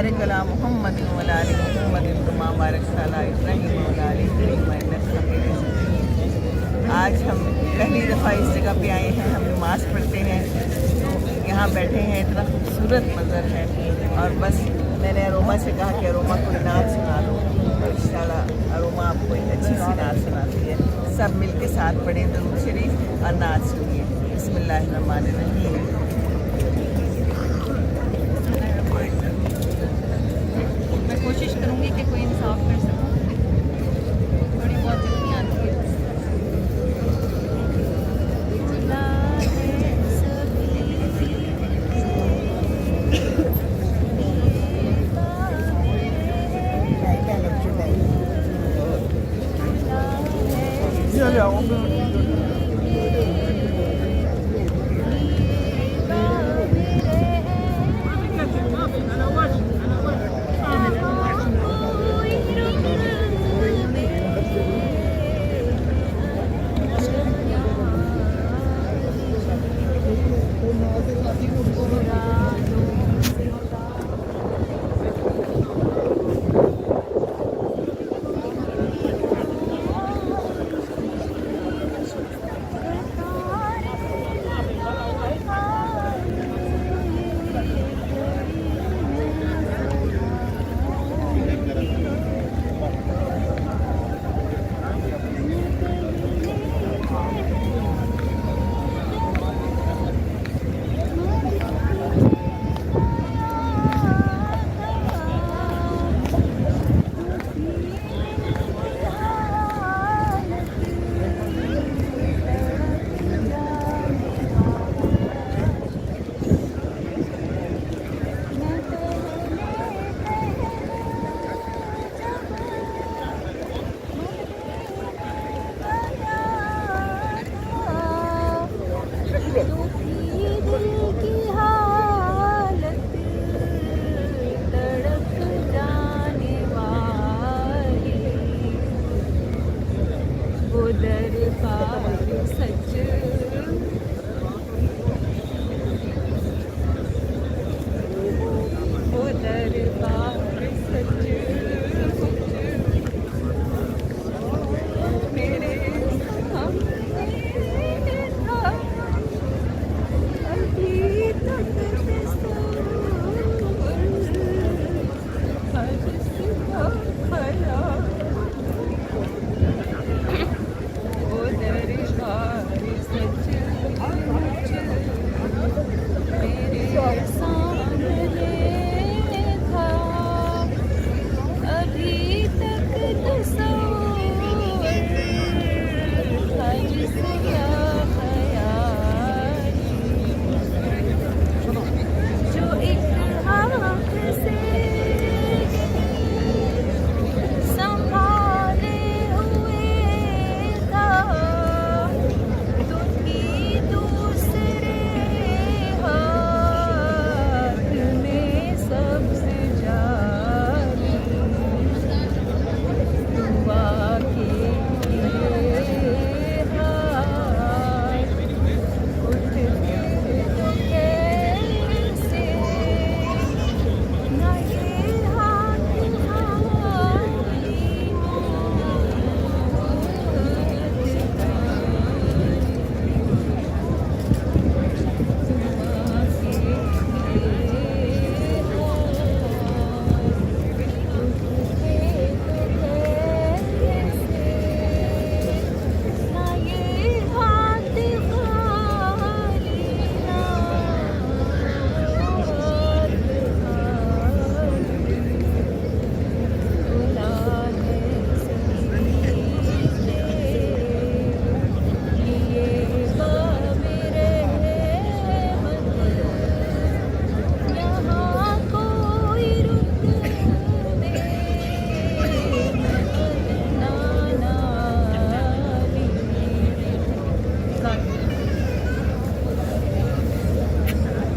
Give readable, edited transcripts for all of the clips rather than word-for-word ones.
बारिक अला मुहम्मद व अला आलि मुहम्मद कमा बारकता अला इब्राहीम व अला आलि इब्राहीम इन्नका हमीदुम मजीद। आज हम पहली दफ़ा इस जगह पे आए हैं, हम नमाज़ पढ़ते हैं तो यहाँ बैठे हैं, इतना खूबसूरत मंज़र है। और बस मैंने अरोमा से कहा कि अरोमा को नात सुना दो, तो इंशाल्लाह अरोमा आपको एक अच्छी सी नात सुनाती है। सब मिल के साथ पढ़ें दुरूद शरीफ और नात सुनिए। बिस्मिल्लाहिर्रहमानिर्रहीम। मैं कोशिश करूँगी कि कोई इंसाफ कर सकूँ, थोड़ी बहुत जितनी आती है।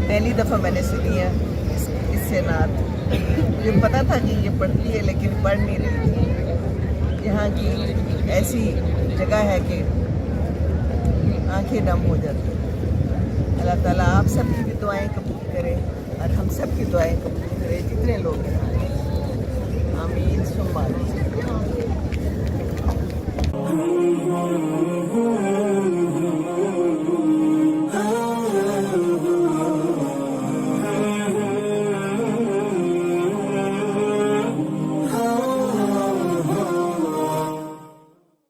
पहली दफ़ा मैंने सुनी है इससे नात। मुझे पता था कि ये पढ़ती है लेकिन पढ़ नहीं रही थी। यहाँ की ऐसी जगह है कि आंखें नम हो जाती हैं। अल्लाह ताला आप सबकी भी दुआएं कबूल करे। और हम सब की दुआएं कबूल करें, जितने लोग हैं। आमीन सुम्मा आमीन।